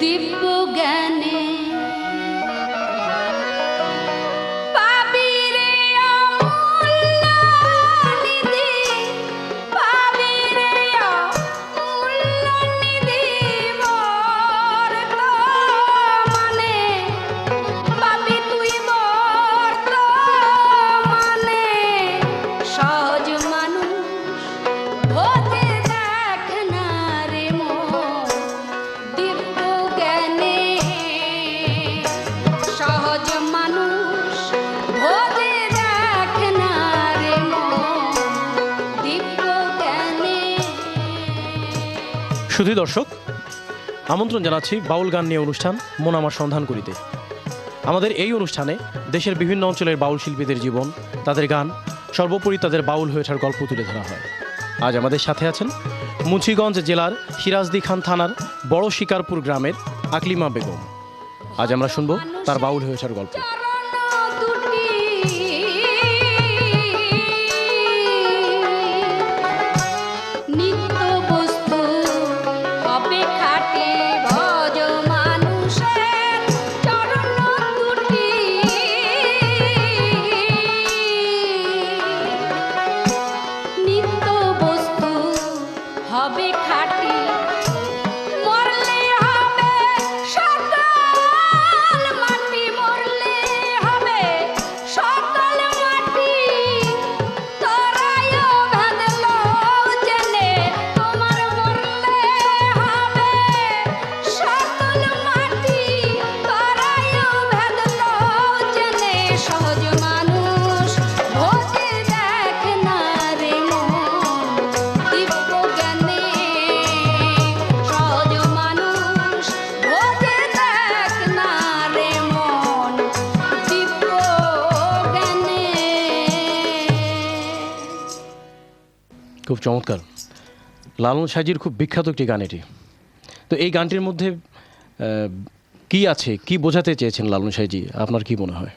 দিব্য জ্ঞানে শুধু দর্শক, আমন্ত্রণ জানাচ্ছি বাউল গান নিয়ে অনুষ্ঠান মন আমার সন্ধান করিতে। আমাদের এই অনুষ্ঠানে দেশের বিভিন্ন অঞ্চলের বাউল শিল্পীদের জীবন, তাদের গান, সর্বোপরি তাদের বাউল হয়ে ওঠার গল্প তুলে ধরা হয়। আজ আমাদের সাথে আছেন মুন্সিগঞ্জ জেলার সিরাজদি খান থানার বড় শিকারপুর গ্রামের আকলিমা বেগম। আজ আমরা শুনব তার বাউল হয়ে ওঠার গল্প। খুব চমৎকার। লালন সাঁইজির খুব বিখ্যাত একটি গান এটি। তো এই গানটির মধ্যে কি আছে, কি বোঝাতে চেয়েছেন লালন সাঁইজি, আপনার কি মনে হয়?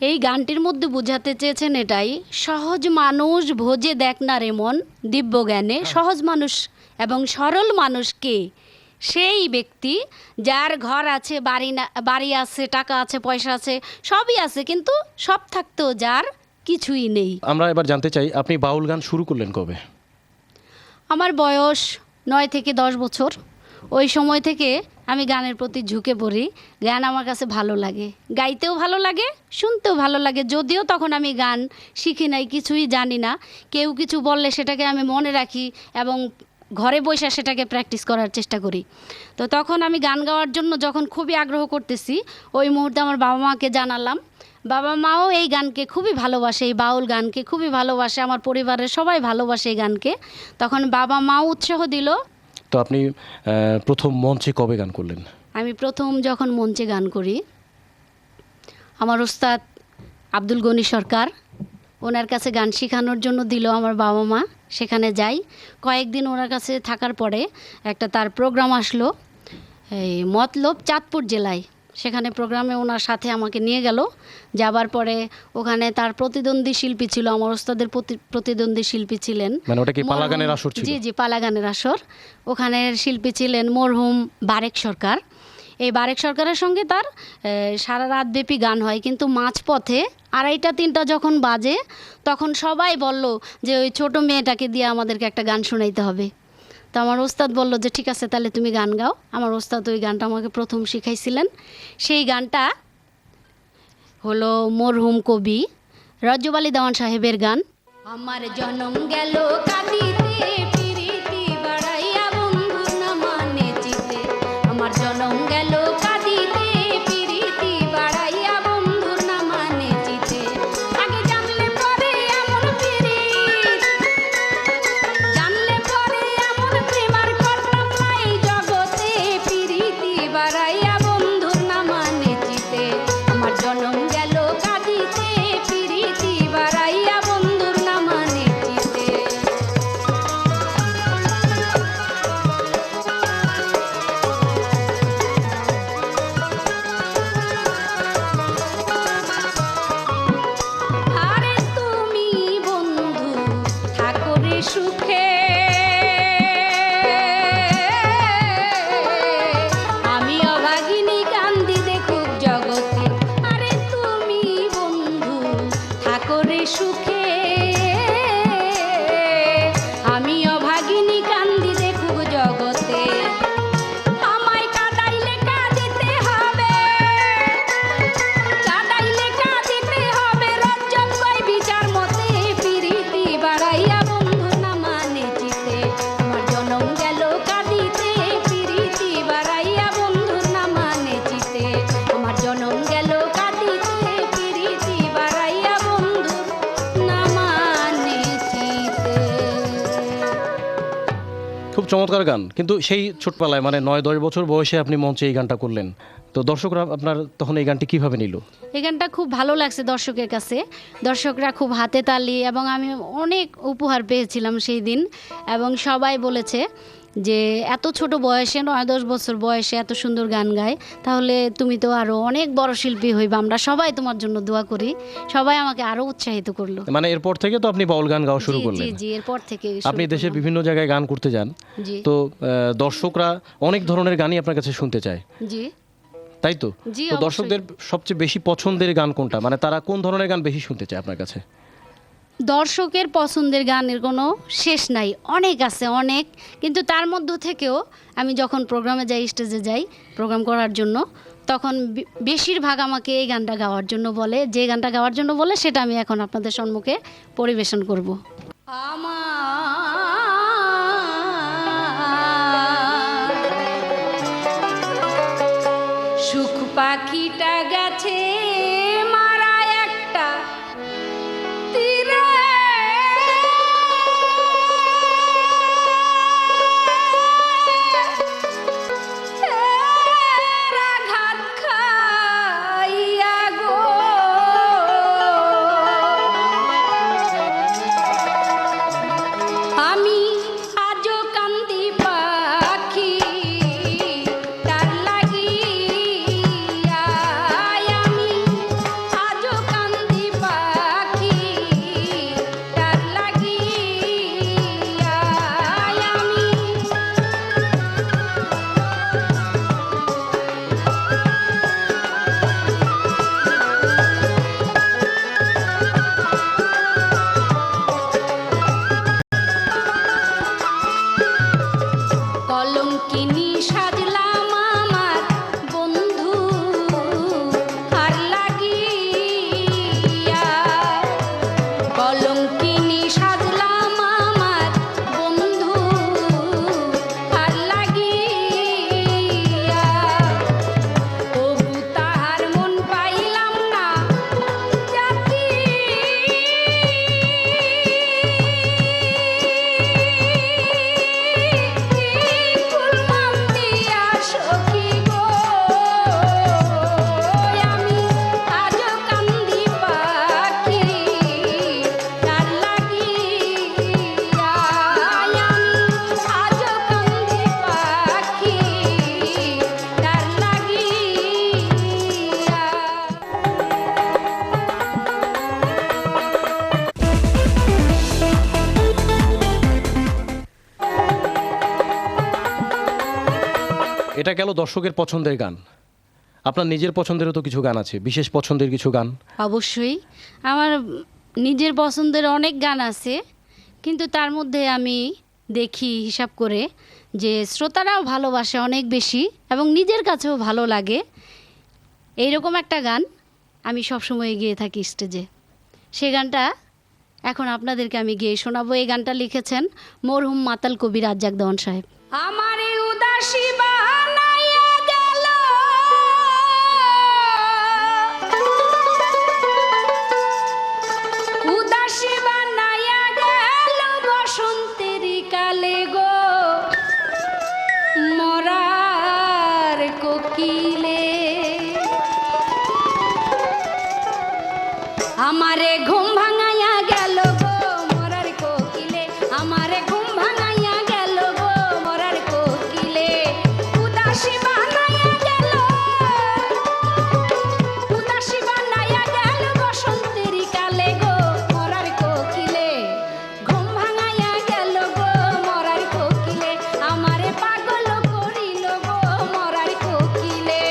এই গানটির মধ্যে বোঝাতে চেয়েছেন এটাই, সহজ মানুষ ভোজে দেখ না রে মন দিব্য জ্ঞানে। সহজ মানুষ এবং সরল মানুষকে সেই ব্যক্তি যার ঘর আছে, বাড়ি আছে, টাকা আছে, পয়সা আছে, সবই আছে, কিন্তু সব থাকতেও যার কিছুই নেই। আমরা এবার জানতে চাই, আপনি বাউল গান শুরু করলেন কবে? আমার বয়স 9 থেকে 10 বছর। ওই সময় থেকে আমি গানের প্রতি ঝুঁকে পড়ি। গান আমার কাছে ভালো লাগে, গাইতেও ভালো লাগে, শুনতেও ভালো লাগে। যদিও তখন আমি গান শিখি নাই, কিছুই জানি না, কেউ কিছু বললে সেটাকে আমি মনে রাখি এবং ঘরে বসে সেটাকে প্র্যাকটিস করার চেষ্টা করি। তো তখন আমি গান গাওয়ার জন্য যখন খুবই আগ্রহ করতেছি, ওই মুহূর্তে আমার বাবা মাকে জানালাম। বাবা মাও এই গানকে খুবই ভালোবাসে, এই বাউল গানকে খুবই ভালোবাসে, আমার পরিবারের সবাই ভালোবাসে এই গানকে। তখন বাবা মাও উৎসাহ দিল। তো আপনি প্রথম মঞ্চে কবে গান করলেন? আমি প্রথম যখন মঞ্চে গান করি, আমার ওস্তাদ আব্দুল গনি সরকার, ওনার কাছে গান শেখানোর জন্য দিল আমার বাবা মা। সেখানে যাই, কয়েকদিন ওনার কাছে থাকার পরে একটা তার প্রোগ্রাম আসলো এই মতলব চাঁদপুর জেলায়। সেখানে প্রোগ্রামে ওনার সাথে আমাকে নিয়ে গেল। যাবার পরে ওখানে তার প্রতিদ্বন্দ্বী শিল্পী ছিল, আমার ওস্তাদের প্রতিদ্বন্দ্বী শিল্পী ছিলেন। মানে ওটা কি পালা গানের আসর ছিল? জি জি, পালা গানের আসর। ওখানের শিল্পী ছিলেন মরহুম বারেক সরকার। এই বারেক সরকারের সঙ্গে তার সারা রাতব্যাপী গান হয়, কিন্তু মাঝপথে 2:30-3টা যখন বাজে, তখন সবাই বলল যে ওই ছোট মেয়েটাকে দিয়ে আমাদেরকে একটা গান শোনাইতে হবে। তো আমার ওস্তাদ বলল যে ঠিক আছে, তাহলে তুমি গান গাও। আমার ওস্তাদ ওই গানটা আমাকে প্রথম শিখাইছিলেন। সেই গানটা হলো মরহুম কবি রজব আলী দেওয়ান সাহেবের গান। আমার জনম গেল কাঁদিতে পিরিতি বাড়াইয়া বন্ধুর না মানে চিতে। আমার জনম গেল কাঁদিতে পিরিতি বাড়াইয়া বন্ধুর না মানে চিতে। আগে জানলে পরে এমন পিরিত, জানলে পরে এমন প্রেম আর করতাম না এই জগতে। পিরিতি বাড়াইয়া বন্ধুর না মানে চিতে। আমার জনম গেল কাঁদিতে পিরিতি বাড়াইয়া বন্ধুর না মানে চিতে। সুখে আমি অভাগিনী কান্দি দেখুক জগতে আমায় কাঁদাইলে কাঁদিতে হবে রজ্জব কই বিচার মতে পিরিতি বাড়াইয়া বন্ধু না মানে চিতে আমার জনম গেল কাঁদিতে পিরিতি বাড়াইয়া বন্ধু না মানে চিতে আমার জনম গেল কাঁদিতে পিরিতি বাড়াইয়া বন্ধু না মানে চিতে। খুব চমৎকার গান, কিন্তু সেই ছোটবেলায় মানে 9-10 বছর বয়সে আপনি মঞ্চে এই গানটা করলেন, তো দর্শকরা আপনার তখন এই গানটি কিভাবে নিল? এই গানটা খুব ভালো লাগছে দর্শকের কাছে, দর্শকরা খুব হাতে তালি এবং আমি অনেক উপহার পেয়েছিলাম সেই দিন, এবং সবাই বলেছে যে এত ছোট বয়সে 9-10 বছর বয়সে এত সুন্দর গান গায়, তাহলে তুমি তো আরও অনেক বড় শিল্পী হইবা, আমরা সবাই তোমার জন্য দোয়া করি। সবাই আমাকে আরও উৎসাহিত করলো। মানে এরপর থেকে তো আপনি বাউল গান গাওয়া শুরু জি করলেন? জি, এরপর থেকে আপনি দেশের বিভিন্ন জায়গায় গান করতে যান, জি তো দর্শকরা অনেক ধরনের গানই আপনার কাছে শুনতে চায়, জি তাই তো? জি, তো অবশ্যই। দর্শকদের সবচেয়ে বেশি পছন্দের গান কোনটা, মানে তারা কোন ধরনের গান বেশি শুনতে চায় আপনার কাছে? দর্শকের পছন্দের গানের কোনো শেষ নাই, অনেক আছে অনেক, কিন্তু তার মধ্য থেকেও আমি যখন প্রোগ্রামে যাই, স্টেজে যাই প্রোগ্রাম করার জন্য, তখন বেশিরভাগ আমাকে এই গানটা গাওয়ার জন্য বলে, যে গানটা গাওয়ার জন্য বলে সেটা আমি এখন আপনাদের সম্মুখে পরিবেশন করব। সুখ পাখিটা গেছে মারা একটা তীরে, আঘাত খাইয়া গো আমি আজও কান্দি পাখি তার লাগিয়া, আমি আজও কান্দি পাখি তার লাগিয়া, আমি কলঙ্কিনী সাজলাম আমার বন্ধু আর লাগিয়া, কলঙ্কিনী সাজলাম আমার বন্ধু আর লাগিয়া, তবু তাহার মন পাইলাম না জাতি, কুলমান দিয়া সখী গো, আমি আজও কান্দি পাখি তার লাগিয়া, আমি আজও কান্দি পাখি তার লাগিয়া। এটা গেল দর্শকের পছন্দের গান, আপনার নিজের পছন্দেরও তো কিছু গান আছে, বিশেষ পছন্দের কিছু গান? অবশ্যই আমার নিজের পছন্দের অনেক গান আছে, কিন্তু তার মধ্যে আমি দেখি হিসাব করে যে শ্রোতারাও ভালোবাসে অনেক বেশি এবং নিজের কাছেও ভালো লাগে, এইরকম একটা গান আমি সবসময় গেয়ে থাকি স্টেজে। সে গানটা এখন আপনাদেরকে আমি গেয়ে শোনাবো। এই গানটা লিখেছেন মরহুম মাতাল কবি রাজ্জাক দেওয়ান সাহেব। আমারে উদাসী বানাইয়া গেল উদাসী বানাইয়া গেল বসন্তেরই কালে গো, মরার কোকিলে আমারে ঘুম ভাঙাইয়া গেল গো মরার কোকিলে, আমারে ঘুম ভাঙাইয়া গেল গো মরার কোকিলে, উদাসী বানাইয়া গেল বসন্তেরই কালে গো মরার কোকিলে, ঘুম ভাঙাইয়া গেল গো মরার কোকিলে, আমারে পাগল করিল গো মরার কোকিলে।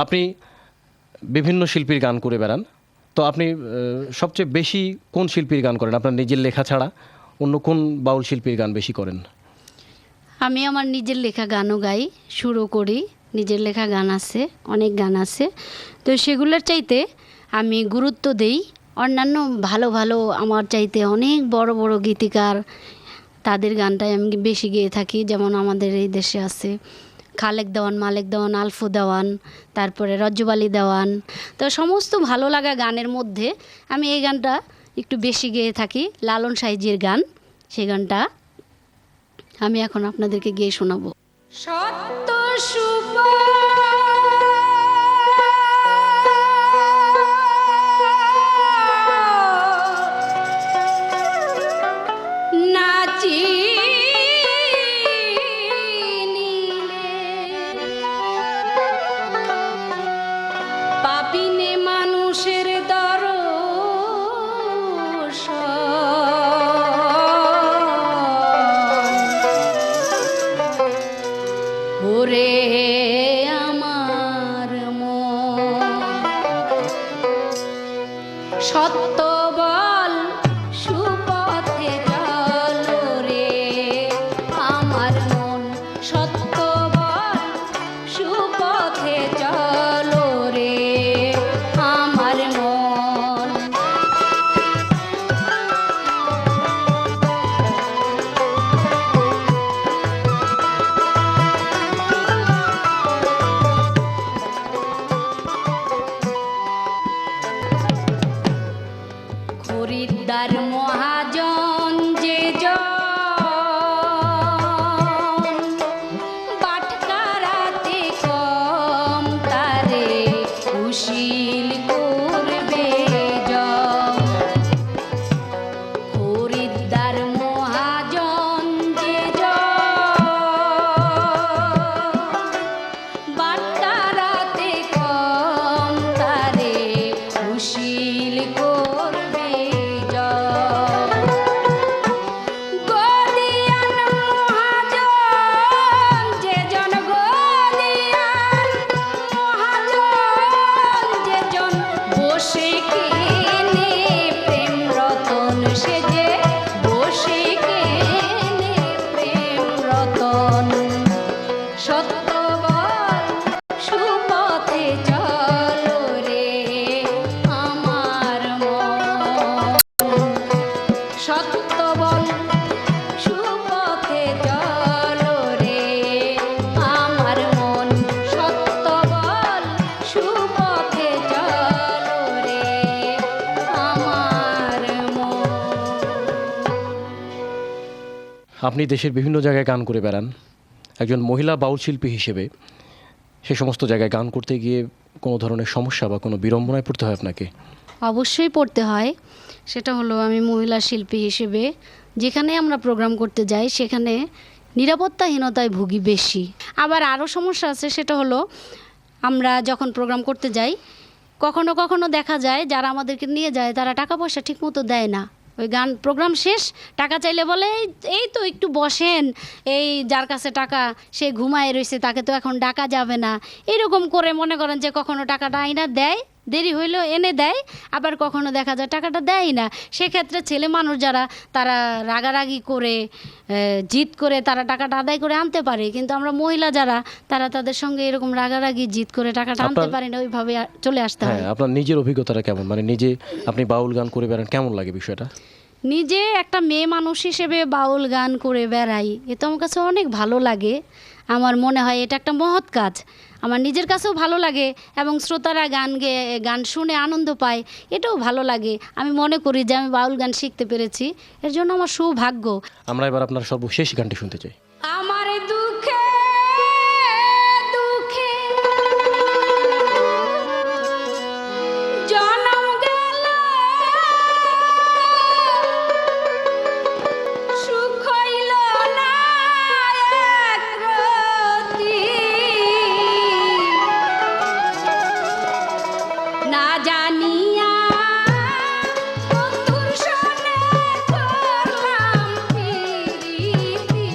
আপনি বিভিন্ন শিল্পীর গান করে বেড়ান, তো আপনি সবচেয়ে বেশি কোন শিল্পীর গান করেন? আপনার নিজের লেখা ছাড়া অন্য কোন বাউল শিল্পীর গান বেশি করেন? আমি আমার নিজের লেখা গানও গাই, সুরও করি। নিজের লেখা গান আছে, অনেক গান আছে। তো সেগুলোর চাইতে আমি গুরুত্ব দেই অন্যান্য ভালো ভালো আমার চাইতে অনেক বড় বড় গীতিকার, তাদের গানটাই আমি বেশি গেয়ে থাকি। যেমন আমাদের এই দেশে আছে খালেক দেওয়ান, মালেক দেওয়ান, আলফু দেওয়ান, তারপরে রজ্জব আলী দেওয়ান। তো সমস্ত ভালো লাগা গানের মধ্যে আমি এই গানটা একটু বেশি গেয়ে থাকি, লালন সাইজির গান। সেই গানটা আমি এখন আপনাদেরকে গিয়ে শোনাবো। সত্য শুভ নাচি পাপিনে মানুষের ওরে আমার মন সত্য বল সুপথে চলো রে আমার মন সত্য বল সুপথে চলো রে আমার মন। খরিদ্দার মহাজন যে জন বাটকারাতে কম তারে কুশীল করবে জন। খরিদ্দার মহাজন যে জন বাটকারাতে কম তারে কুশীল করবে জন। গদিয়ান মহাজন যে জন গদিয়ান মহাজন যে জন বসে কেনে প্রেম রতন সেজে বসে কেনে প্রেম রতন সত্য বল সুপথে চলো রে আমার মন সত্য বল সুপথে চলো রে আমার মন সত্য বল সুপথে চলো রে আমার মন। আপনি দেশের বিভিন্ন জায়গায় গান করে বেড়ান, একজন মহিলা বাউল শিল্পী হিসেবে সে সমস্ত জায়গায় গান করতে গিয়ে কোনো ধরনের সমস্যা বা কোনো বিড়ম্বনায় পড়তে হয় আপনাকে? অবশ্যই পড়তে হয়। সেটা হলো আমি মহিলা শিল্পী হিসেবে যেখানে আমরা প্রোগ্রাম করতে যাই সেখানে নিরাপত্তাহীনতায় ভুগি বেশি। আবার আরও সমস্যা আছে, সেটা হলো আমরা যখন প্রোগ্রাম করতে যাই কখনো কখনো দেখা যায় যারা আমাদেরকে নিয়ে যায় তারা টাকা পয়সা ঠিকমতো দেয় না। ওই গান প্রোগ্রাম শেষ টাকা চাইলে বলে এই তো একটু বসেন, এই যার কাছে টাকা সে ঘুমায় রয়েছে তাকে তো এখন ডাকা যাবে না। এরকম করে মনে করেন যে কখনো টাকাটা আইনা দেয়, দেরি হইলেও এনে দেয়, আবার কখনো দেখা যায় টাকাটা দেয় না। সেক্ষেত্রে ছেলে মানুষ যারা তারা রাগারাগি করে জিদ করে তারা টাকাটা আদায় করে আনতে পারে, কিন্তু আমরা মহিলা যারা তারা তাদের সঙ্গে এরকম রাগারাগি জিদ করে টাকাটা আনতে পারি না, ওইভাবে চলে আসতে হয়। হ্যাঁ, আপনার নিজের অভিজ্ঞতাটা কেমন? মানে নিজে আপনি বাউল গান করে বেড়ান, কেমন লাগে বিষয়টা? নিজে একটা মেয়ে মানুষ হিসেবে বাউল গান করে বেড়াই, এ তো আমার কাছে অনেক ভালো লাগে। আমার মনে হয় এটা একটা মহৎ কাজ। আমার নিজের কাছেও ভালো লাগে এবং শ্রোতারা গান শুনে আনন্দ পায়, এটাও ভালো লাগে। আমি মনে করি যে আমি বাউল গান শিখতে পেরেছি, এর জন্য আমার সৌভাগ্য। আমরা এবার আপনার সর্বশেষ গানটি শুনতে চাই। আমার দুঃখে দুঃখে জনম গেল সুখ হইল না এক রতি, না জানিয়া বন্ধুর সনে করলাম প্রীতি।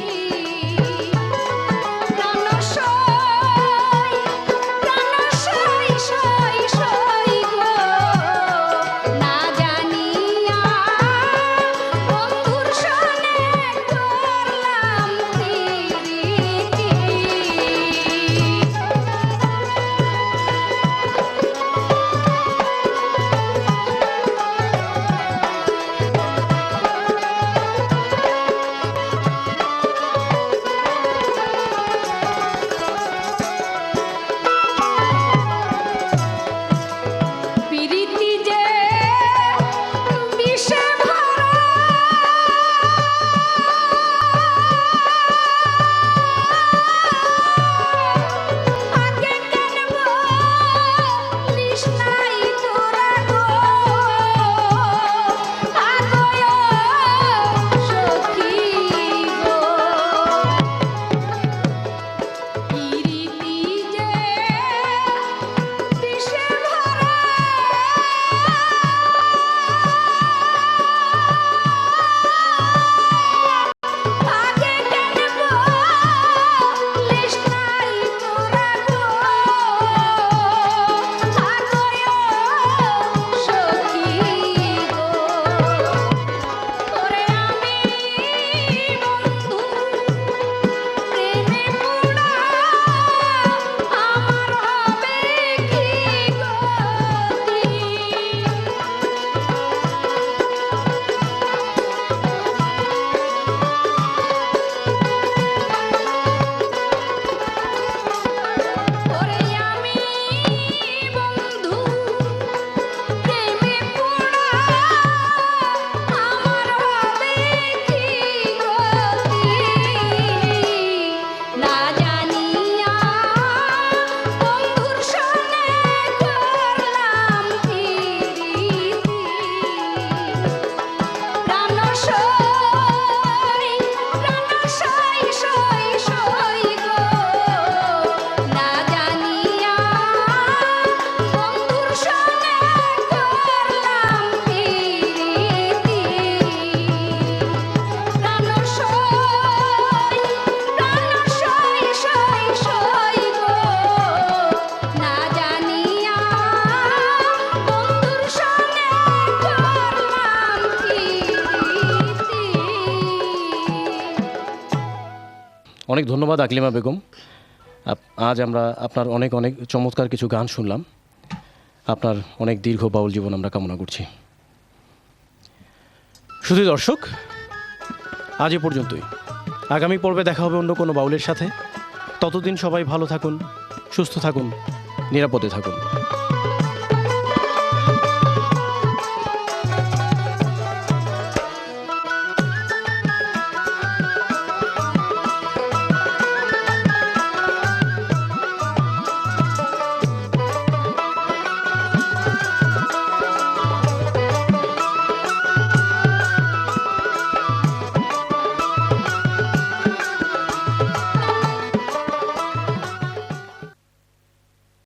অনেক ধন্যবাদ আকলিমা বেগম। আজ আমরা আপনার অনেক অনেক চমৎকার কিছু গান শুনলাম। আপনার অনেক দীর্ঘ বাউল জীবন আমরা কামনা করছি। শুধু দর্শক, আজ এ পর্যন্তই। আগামী পর্বে দেখা হবে অন্য কোনো বাউলের সাথে। ততদিন সবাই ভালো থাকুন, সুস্থ থাকুন, নিরাপদে থাকুন।